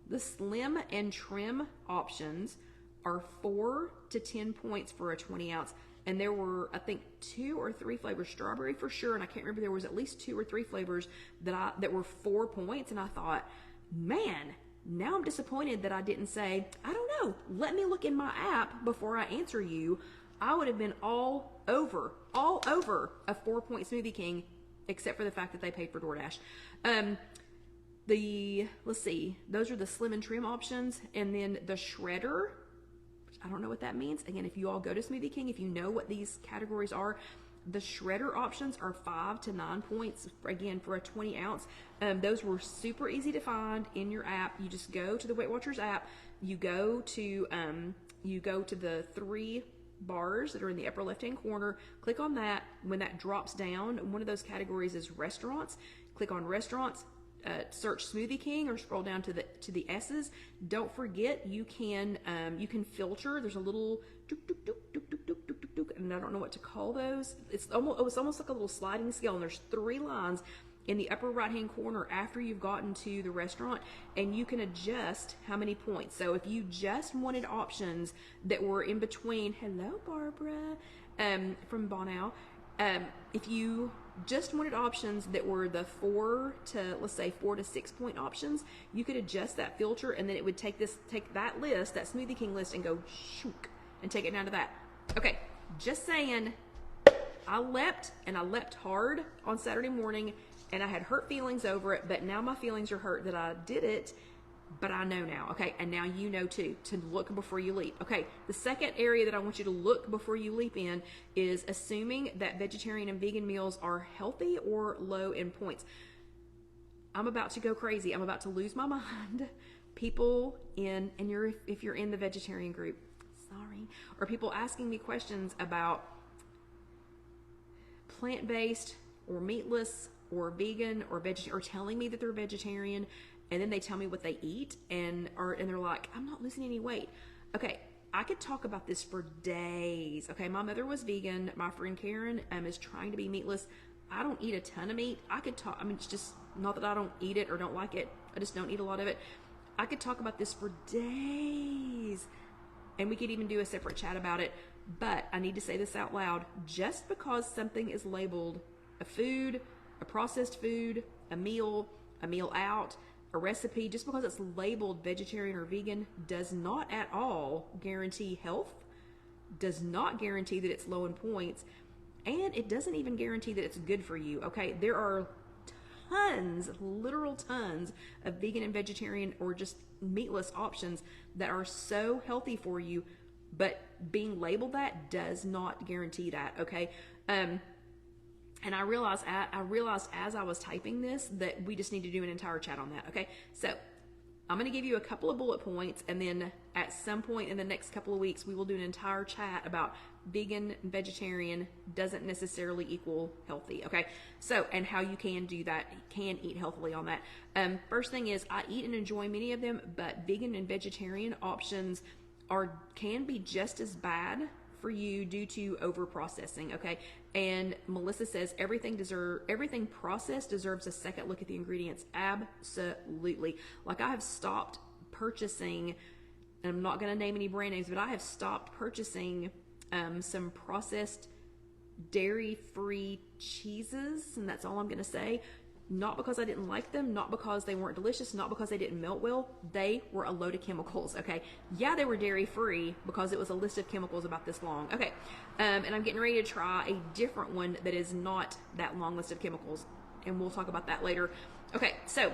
The slim and trim options are 4 to 10 points for a 20 ounce. And there were, I think, 2 or 3 flavors, strawberry for sure, and I can't remember, there was at least 2 or 3 flavors that were 4 points, and I thought, man, now I'm disappointed that I didn't say, I don't know, let me look in my app before I answer you. I would have been all over a 4-point Smoothie King, except for the fact that they paid for DoorDash. Let's see, those are the slim and trim options, and then the shredder, I don't know what that means. Again, if you all go to Smoothie King, if you know what these categories are, the shredder options are 5 to 9 points, again, for a 20 ounce. Those were super easy to find in your app. You just go to the Weight Watchers app, you go to the 3 bars that are in the upper left-hand corner, click on that. When that drops down, one of those categories is restaurants. Click on restaurants, search Smoothie King, or scroll down to the S's. Don't forget, you can filter. There's a little and I don't know what to call those. It's almost like a little sliding scale, and there's 3 lines in the upper right hand corner after you've gotten to the restaurant, and you can adjust how many points. So if you just wanted options that were in between, hello Barbara from Bonau, if you just wanted options that were the 4 to 6 point options, you could adjust that filter, and then it would take that list, that Smoothie King list, and go shook and take it down to that. Okay, just saying, I leapt hard on Saturday morning, and I had hurt feelings over it, but now my feelings are hurt that I did it, but I know now, okay? And now you know too, to look before you leap. Okay, the second area that I want you to look before you leap in is assuming that vegetarian and vegan meals are healthy or low in points. I'm about to go crazy. I'm about to lose my mind. People if you're in the vegetarian group, sorry, or people asking me questions about plant-based or meatless or vegan or vegetarian, or telling me that they're vegetarian, and then they tell me what they eat, and they're like, I'm not losing any weight. Okay, I could talk about this for days. Okay, my mother was vegan. My friend Karen is trying to be meatless. I don't eat a ton of meat. I could talk, it's just not that I don't eat it or don't like it. I just don't eat a lot of it. I could talk about this for days, and we could even do a separate chat about it, but I need to say this out loud. Just because something is labeled a food, a processed food, a meal out, a recipe, just because it's labeled vegetarian or vegan does not at all guarantee health, does not guarantee that it's low in points, and it doesn't even guarantee that it's good for you, okay? There are tons, literal tons of vegan and vegetarian or just meatless options that are so healthy for you, but being labeled that does not guarantee that, okay? And I realized as I was typing this that we just need to do an entire chat on that, okay? So I'm going to give you a couple of bullet points, and then at some point in the next couple of weeks, we will do an entire chat about vegan and vegetarian doesn't necessarily equal healthy, okay? So, and how you can do that, can eat healthily on that. First thing is, I eat and enjoy many of them, but vegan and vegetarian options can be just as bad for you due to over processing, okay? And Melissa says everything processed deserves a second look at the ingredients. Absolutely. Like, I have stopped purchasing, and I'm not going to name any brand names, but I have stopped purchasing some processed dairy-free cheeses, and that's all I'm going to say. Not because I didn't like them, not because they weren't delicious, not because they didn't melt well. They were a load of chemicals, okay? Yeah, they were dairy-free because it was a list of chemicals about this long. Okay, and I'm getting ready to try a different one that is not that long list of chemicals, and we'll talk about that later. Okay, so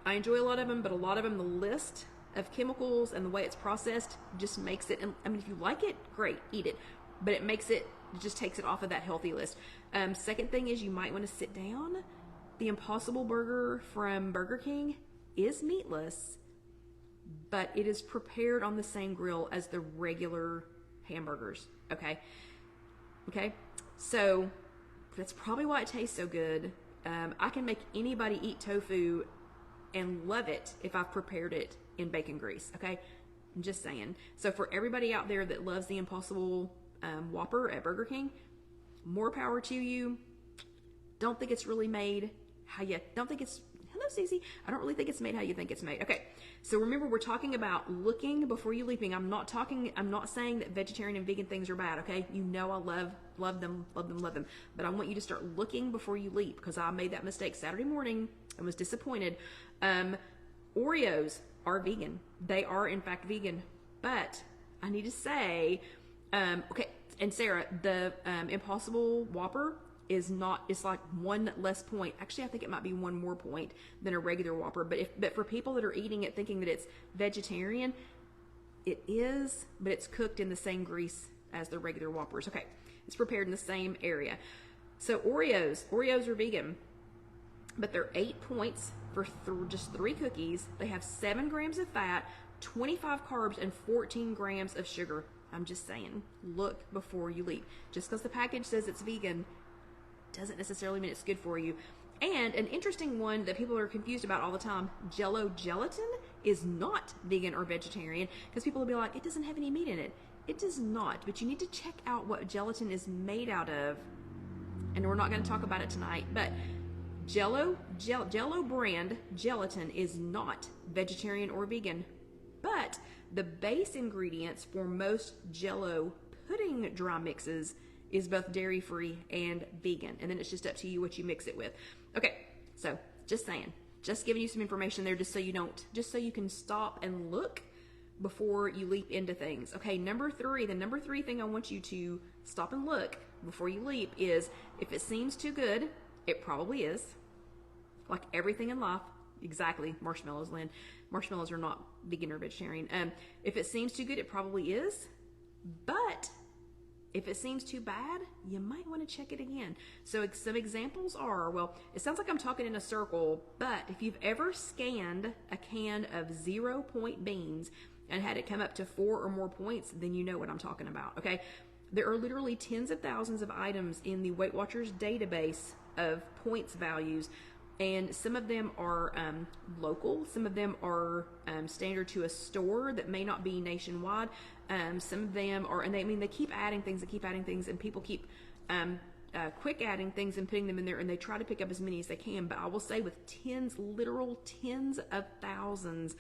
I enjoy a lot of them, but a lot of them, the list of chemicals and the way it's processed just makes it, I mean, if you like it, great, eat it, but it makes it, just takes it off of that healthy list. Second thing is you might want to sit down. The Impossible Burger from Burger King is meatless, but it is prepared on the same grill as the regular hamburgers, okay? Okay, so that's probably why it tastes so good. I can make anybody eat tofu and love it if I've prepared it in bacon grease, okay? I'm just saying. So for everybody out there that loves the Impossible Whopper at Burger King, more power to you. Don't think it's really made how you, don't think it's, hello Cece, I don't really think it's made how you think it's made. Okay, so remember we're talking about looking before you leaping. I'm not saying that vegetarian and vegan things are bad, okay? You know I love them, but I want you to start looking before you leap, because I made that mistake Saturday morning and was disappointed. Oreos are vegan. They are in fact vegan, but I need to say, okay, and Sarah, the Impossible Whopper is not, it's like one less point. Actually, I think it might be one more point than a regular Whopper, but for people that are eating it thinking that it's vegetarian, it is, but it's cooked in the same grease as the regular Whoppers. Okay, it's prepared in the same area. So Oreos are vegan, but they're 8 points for just 3 cookies. They have 7 grams of fat, 25 carbs, and 14 grams of sugar. I'm just saying, look before you leap. Just because the package says it's vegan doesn't necessarily mean it's good for you. And an interesting one that people are confused about all the time, Jell-O gelatin is not vegan or vegetarian, because people will be like, it doesn't have any meat in it. It does not, but you need to check out what gelatin is made out of. And we're not going to talk about it tonight, but Jell-O brand gelatin is not vegetarian or vegan, but the base ingredients for most Jell-O pudding dry mixes is both dairy-free and vegan. And then it's just up to you what you mix it with. Okay, so just saying, just giving you some information there just so you can stop and look before you leap into things. Okay, the number 3 thing I want you to stop and look before you leap is, if it seems too good, it probably is. Like everything in life. Exactly, marshmallows, Lynn. Marshmallows are not vegan or vegetarian. If it seems too good, it probably is. But if it seems too bad, you might want to check it again. So some examples are, well, it sounds like I'm talking in a circle, but if you've ever scanned a can of 0-point beans and had it come up to 4 or more points, then you know what I'm talking about, okay? There are literally tens of thousands of items in the Weight Watchers database of points values, and some of them are local, some of them are standard to a store that may not be nationwide. Some of them are, and they keep adding things, and people keep quick adding things and putting them in there, and they try to pick up as many as they can. But I will say, with literal tens of thousands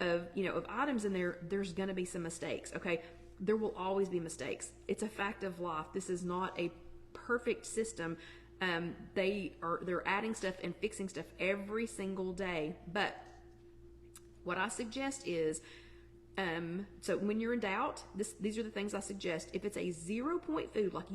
of items in there, there's gonna be some mistakes. Okay, there will always be mistakes. It's a fact of life. This is not a perfect system. They're adding stuff and fixing stuff every single day. But what I suggest is, so when you're in doubt, these are the things I suggest. If it's a 0-point food, like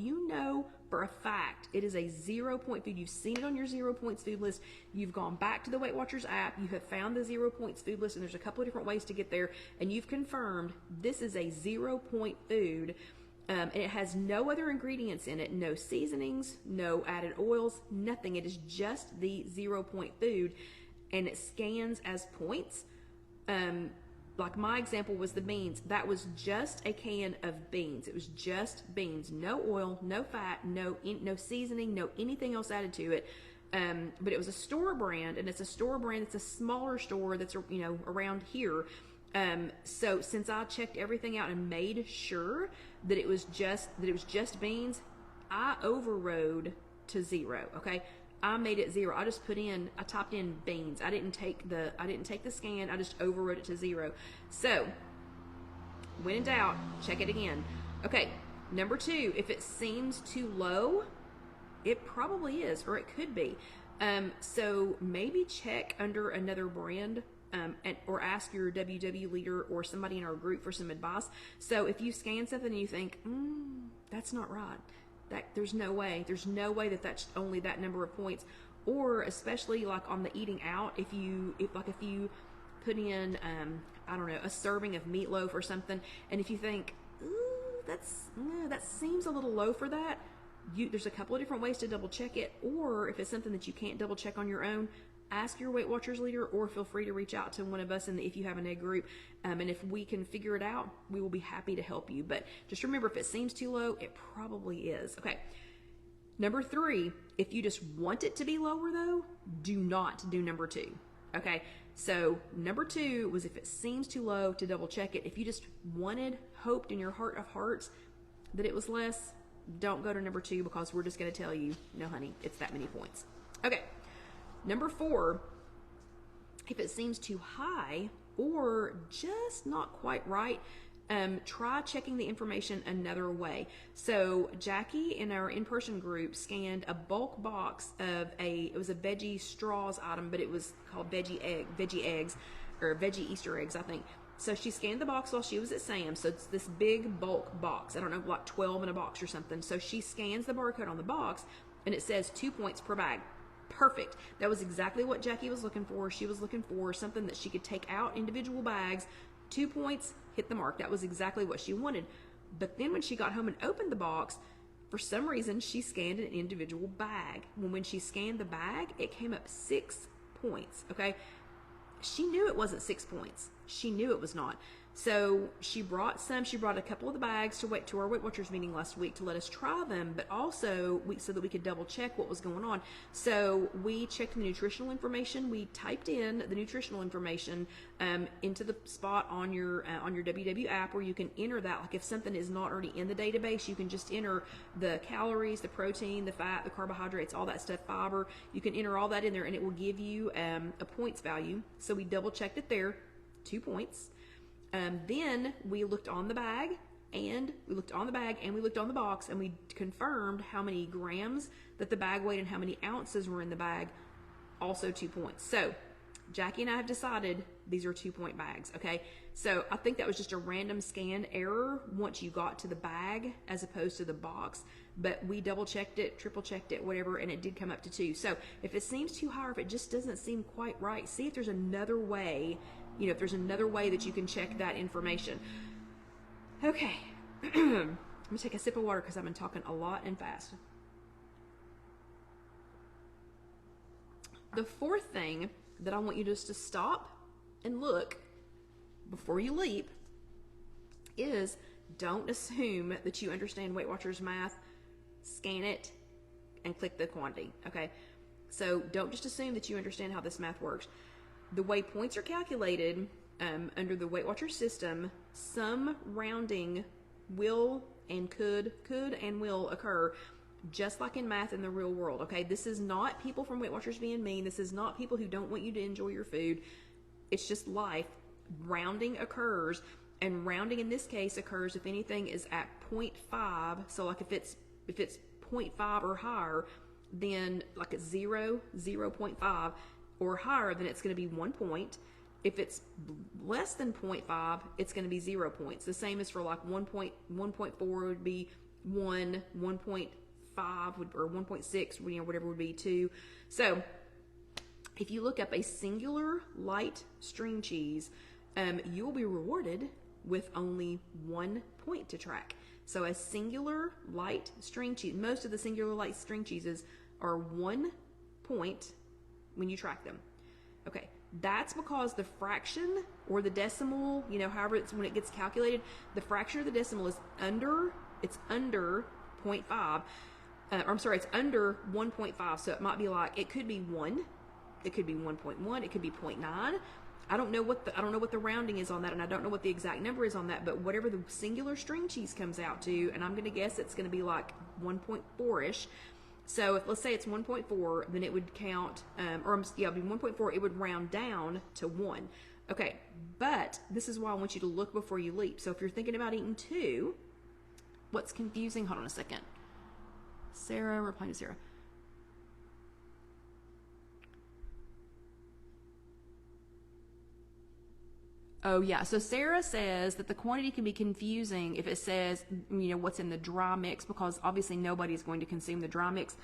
for a fact it is a 0-point food, you've seen it on your 0 points food list, you've gone back to the Weight Watchers app, you have found the 0 points food list, and there's a couple of different ways to get there, and you've confirmed this is a 0-point food, and it has no other ingredients in it, no seasonings, no added oils, nothing. It is just the 0-point food, and it scans as points. Like my example was the beans. That was just a can of beans. It was just beans, no oil, no fat, no seasoning, no anything else added to it. But it was a store brand, and it's a store brand. It's a smaller store that's around here. So since I checked everything out and made sure that it was just beans, I overrode to 0. Okay, I made it 0. I typed in beans. I didn't take the scan. I just overrode it to 0. So when in doubt, check it again. Okay, number 2, if it seems too low, it probably is, or it could be. So maybe check under another brand, or ask your WW leader or somebody in our group for some advice. So if you scan something and you think, that's not right, there's no way that that's only that number of points, or especially like on the eating out, if you put in, I don't know, a serving of meatloaf or something, and if you think, ooh, that seems a little low for that, there's a couple of different ways to double check it, or if it's something that you can't double check on your own, ask your Weight Watchers leader, or feel free to reach out to one of us in the If You Have an Egg group, and if we can figure it out, we will be happy to help you. But just remember, if it seems too low, it probably is. Okay. Number 3, if you just want it to be lower though, do not do number 2. Okay. So number 2 was if it seems too low, to double check it. If you just hoped in your heart of hearts that it was less, don't go to number 2, because we're just going to tell you, no honey, it's that many points. Okay. Number 4, if it seems too high or just not quite right, try checking the information another way. So Jackie in our in-person group scanned a bulk box of it was a veggie straws item, but it was called veggie eggs, or veggie Easter eggs, I think. So she scanned the box while she was at Sam's. So it's this big bulk box. I don't know, like 12 in a box or something. So she scans the barcode on the box and it says 2 points per bag. Perfect. That was exactly what Jackie was looking for. She was looking for something that she could take out individual bags. 2 points, hit the mark. That was exactly what she wanted. But then when she got home and opened the box, for some reason, she scanned an individual bag. When she scanned the bag, it came up 6 points. Okay. She knew it wasn't 6 points. She knew it was not. So she brought a couple of the bags to our Weight Watchers meeting last week to let us try them, but also so that we could double check what was going on. So we checked the nutritional information. We typed in the nutritional information into the spot on your WW app where you can enter that. Like if something is not already in the database, you can just enter the calories, the protein, the fat, the carbohydrates, all that stuff, fiber. You can enter all that in there and it will give you a points value. So we double checked it there, 2 points. Then we looked on the bag, and we looked on the box, and we confirmed how many grams that the bag weighed and how many ounces were in the bag, also 2 points. So Jackie and I have decided these are 2-point bags. Okay. So I think that was just a random scan error once you got to the bag as opposed to the box, but we double checked it, triple checked it, whatever, and it did come up to 2. So if it seems too high, or if it just doesn't seem quite right, see if there's another way. If there's another way that you can check that information. Okay. I'm going to take a sip of water because I've been talking a lot and fast. The 4th thing that I want you just to stop and look before you leap is, don't assume that you understand Weight Watchers math. Scan it and click the quantity. Okay. So don't just assume that you understand how this math works. The way points are calculated under the Weight Watchers system, some rounding will and could and will occur, just like in math in the real world. Okay, this is not people from Weight Watchers being mean. This is not people who don't want you to enjoy your food. It's just life. Rounding occurs, and rounding in this case occurs if anything is at 0.5. So like if it's 0.5 or higher, then like it's 0.5. or higher, then it's going to be 1 point. If it's less than 0.5, it's going to be 0 points. The same as for like 1.4 would be 1, 1.5 or 1.6, whatever would be 2. So if you look up a singular light string cheese, you will be rewarded with only 1 point to track. So a singular light string cheese, most of the singular light string cheeses are 1 point when you track them. Okay, that's because the fraction or the decimal, however it's when it gets calculated, the fraction or the decimal is under 0.5. It's under 1.5. So it might be like, it could be 1, it could be 1.1, it could be 0.9. I don't know what the rounding is on that, and I don't know what the exact number is on that, but whatever the singular string cheese comes out to, and I'm going to guess it's going to be like 1.4-ish. So if let's say it's 1.4, then it would count, it'd be 1.4, it would round down to 1. Okay, but this is why I want you to look before you leap. So if you're thinking about eating 2, what's confusing? Hold on a second. Sarah, replying to Sarah. Oh yeah. So Sarah says that the quantity can be confusing if it says, what's in the dry mix, because obviously nobody is going to consume the dry mix.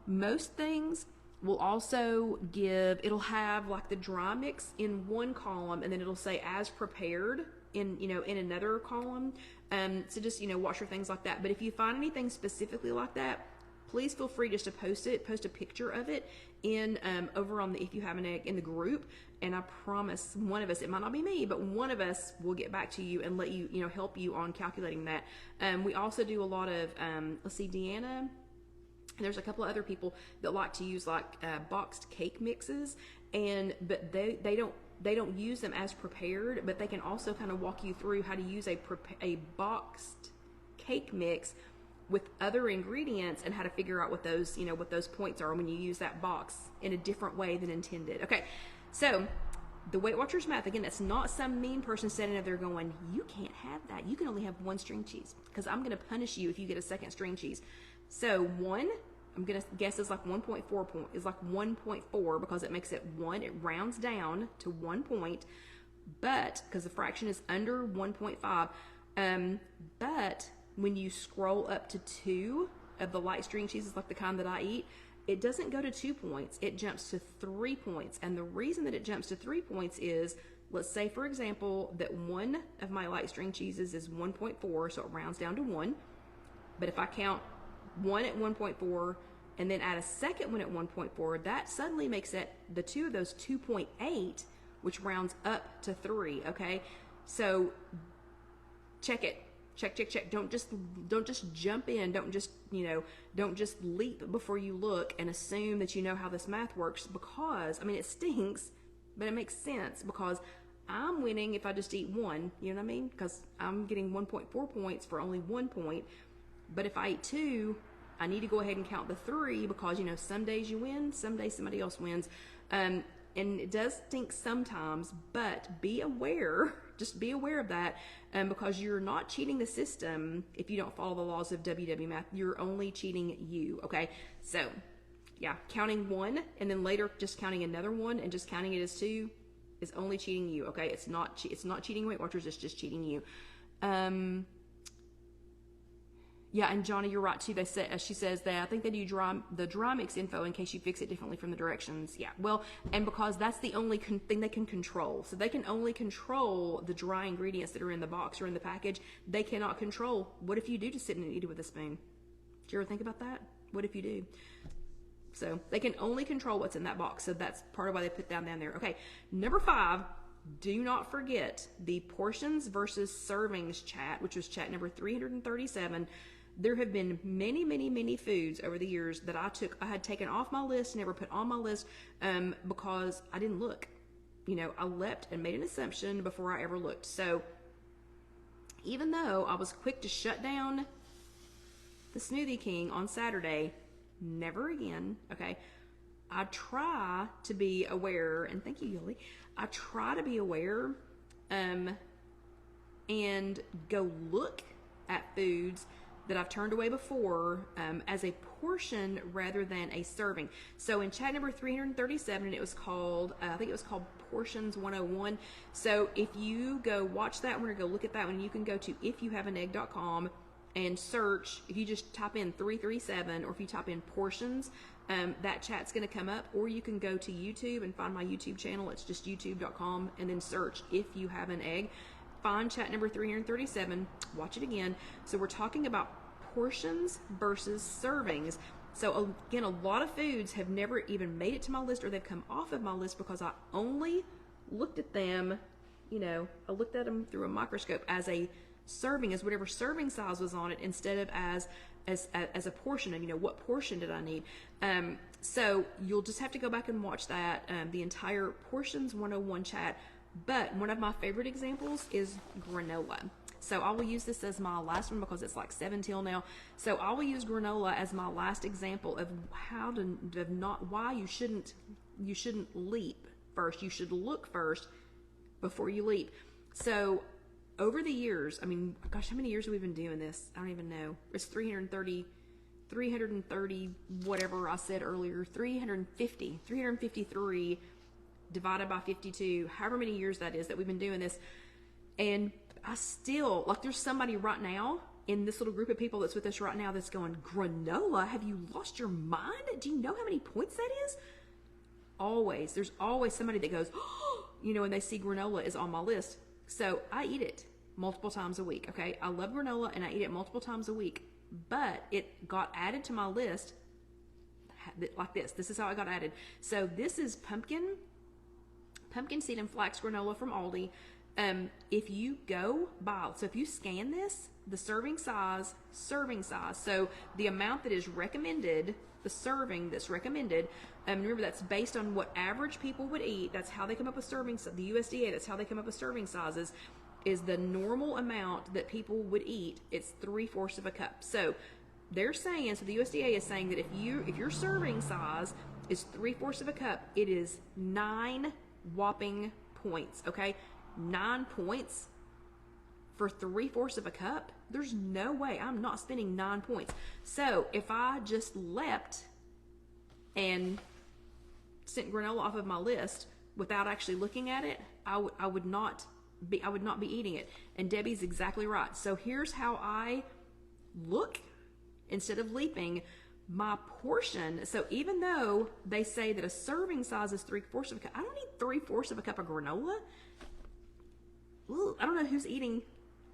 Most things will also it'll have like the dry mix in one column, and then it'll say as prepared in another column. So just, watch for things like that. But if you find anything specifically like that, please feel free just to post a picture of it in over on the If You Have an Egg in the group, and I promise one of us, it might not be me, but one of us will get back to you and let you, help you on calculating that. We also do a lot of, let's see, Deanna, there's a couple of other people that like to use like boxed cake mixes, but they don't use them as prepared, but they can also kind of walk you through how to use a boxed cake mix with other ingredients and how to figure out what those points are when you use that box in a different way than intended. Okay, so the Weight Watchers math, again, that's not some mean person standing up there going, you can't have that. You can only have one string cheese because I'm going to punish you if you get a second string cheese. So one, I'm going to guess is like 1.4 is like 1.4 because it makes it one. It rounds down to 1 point, but because the fraction is under 1.5, but when you scroll up to 2 of the light string cheeses, like the kind that I eat, it doesn't go to 2 points. It jumps to 3 points. And the reason that it jumps to 3 points is, let's say, for example, that one of my light string cheeses is 1.4, so it rounds down to 1. But if I count one at 1.4 and then add a second one at 1.4, that suddenly makes it the two of those 2.8, which rounds up to 3, okay? So check it. Check. Don't just jump in. Don't just leap before you look and assume that you know how this math works, because, it stinks, but it makes sense because I'm winning if I just eat one, you know what I mean? Because I'm getting 1.4 points for only 1 point. But if I eat 2, I need to go ahead and count the 3 because, some days you win, some days somebody else wins. And it does stink sometimes, but be aware, just be aware of that, because you're not cheating the system if you don't follow the laws of WW Math. You're only cheating you, okay? So, yeah, counting 1 and then later just counting another 1 and just counting it as 2 is only cheating you, okay? It's not cheating Weight Watchers, it's just cheating you. Yeah, and Johnny, you're right too. She says that I think they do the dry mix info in case you fix it differently from the directions. Yeah, well, and because that's the only thing they can control. So they can only control the dry ingredients that are in the box or in the package. They cannot control. What if you do just sit and eat it with a spoon? Did you ever think about that? What if you do? So they can only control what's in that box. So that's part of why they put that down there. Okay, number 5. Do not forget the portions versus servings chat, which was chat number 337. There have been many foods over the years that I had taken off my list, never put on my list, because I didn't look. I leapt and made an assumption before I ever looked. So even though I was quick to shut down the Smoothie King on Saturday, never again, okay? I try to be aware, and thank you, Yuli. I try to be aware and go look at foods that I've turned away before as a portion rather than a serving. So in chat number 337, it was called, I think it was called Portions 101. So if you go watch that, we're gonna go look at that one. You can go to IfYouHaveAnEgg.com and search, if you just type in 337, or if you type in portions, that chat's gonna come up, or you can go to YouTube and find my YouTube channel. It's just youtube.com and then search If You Have an Egg. Find chat number 337, watch it again. So we're talking about portions versus servings. So again, a lot of foods have never even made it to my list, or they've come off of my list because I only looked at them, I looked at them through a microscope as a serving, as whatever serving size was on it, instead of as a portion, and what portion did I need. So you'll just have to go back and watch that, the entire Portions 101 chat. But one of my favorite examples is granola. So I will use this as my last one because it's like 7 till now. So I will use granola as my last example of why you shouldn't leap first. You should look first before you leap. So over the years, gosh, how many years have we been doing this? I don't even know. It's 330, whatever I said earlier, 353 divided by 52, however many years that is that we've been doing this. And I still, like, there's somebody right now in this little group of people that's with us right now that's going, granola? Have you lost your mind? Do you know how many points that is? Always. There's always somebody that goes, oh, you know, when they see granola is on my list. So I eat it multiple times a week, okay? I love granola and I eat it multiple times a week, but it got added to my list like this. This is how it got added. So this is pumpkin seed and flax granola from Aldi. If you go by, so if you scan this, the serving size, so the amount that is recommended, the serving that's recommended, remember that's based on what average people would eat. That's how they come up with serving, the USDA, that's how they come up with serving sizes, is the normal amount that people would eat. It's 3/4 of a cup. So they're saying, so the USDA is saying that if your serving size is 3/4 of a cup, it is 9 whopping points, okay? 9 points for 3/4 of a cup. There's no way I'm not spending 9 points. So if I just leapt and sent granola off of my list without actually looking at it, I would not be eating it. And Debbie's exactly right. So here's how I look instead of leaping. My portion, so even though they say that a serving size is 3/4 of a cup, I don't need 3/4 of a cup of granola. Ooh, I don't know who's eating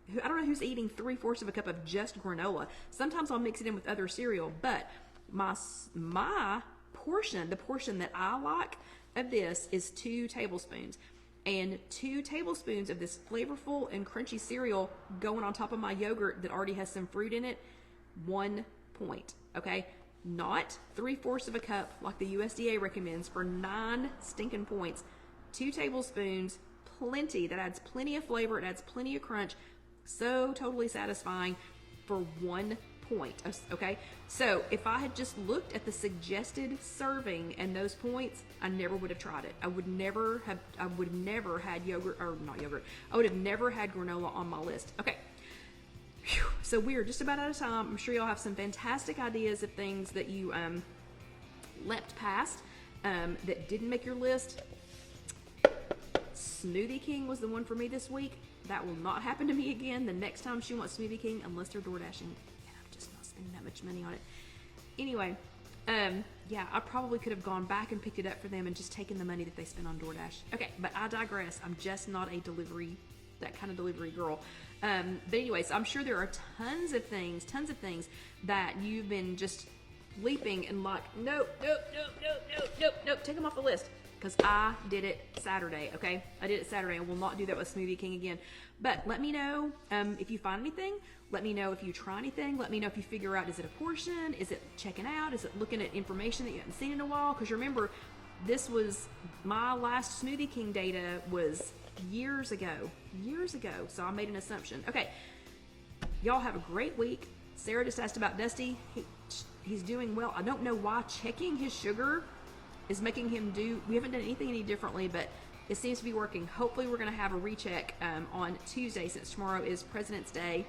3/4 of a cup of just granola. Sometimes I'll mix it in with other cereal, but my portion, the portion that I like of this, is 2 tablespoons. And 2 tablespoons of this flavorful and crunchy cereal going on top of my yogurt that already has some fruit in it, 1 point, okay? Not 3/4 of a cup like the USDA recommends for 9 stinking points. 2 tablespoons, plenty. That adds plenty of flavor. It adds plenty of crunch. So totally satisfying for 1 point, okay? So if I had just looked at the suggested serving and those points, I never would have tried it. I would never had yogurt, or not yogurt. I would have never had granola on my list. Okay. Whew. So we are just about out of time. I'm sure y'all have some fantastic ideas of things that you leapt past that didn't make your list. Smoothie King was the one for me this week. That will not happen to me again the next time she wants Smoothie King, unless they're door dashing, and I'm just not spending that much money on it. Anyway, yeah, I probably could have gone back and picked it up for them and just taken the money that they spent on DoorDash. Okay, but I digress. I'm just not a that kind of delivery girl. But anyways, I'm sure there are tons of things that you've been just leaping and like, nope, take them off the list. Because I did it Saturday, okay? I did it Saturday. I will not do that with Smoothie King again. But let me know if you find anything. Let me know if you try anything. Let me know if you figure out, is it a portion? Is it checking out? Is it looking at information that you haven't seen in a while? Because remember, this was my last Smoothie King data was years ago. So I made an assumption. Okay, y'all have a great week. Sarah just asked about Dusty. He's doing well. I don't know why checking his sugar is making him we haven't done anything any differently, but it seems to be working. Hopefully we're going to have a recheck on Tuesday, since tomorrow is President's Day.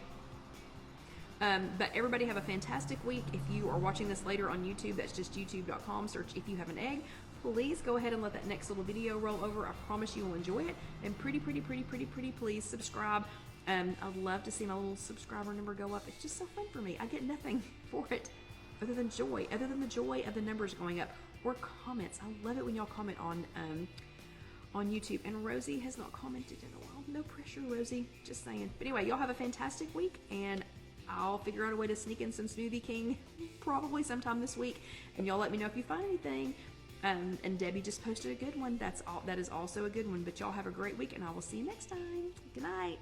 But everybody have a fantastic week. If you are watching this later on YouTube, that's just youtube.com, search If You Have an Egg. Please go ahead and let that next little video roll over. I promise you will enjoy it. And pretty please subscribe. I'd love to see my little subscriber number go up. It's just so fun for me. I get nothing for it other than the joy of the numbers going up, or comments. I love it when y'all comment on YouTube. And Rosie has not commented in a while. No pressure, Rosie. Just saying. But anyway, y'all have a fantastic week, and I'll figure out a way to sneak in some Smoothie King probably sometime this week. And y'all let me know if you find anything. And Debbie just posted a good one. That is also a good one. But y'all have a great week, and I will see you next time. Good night.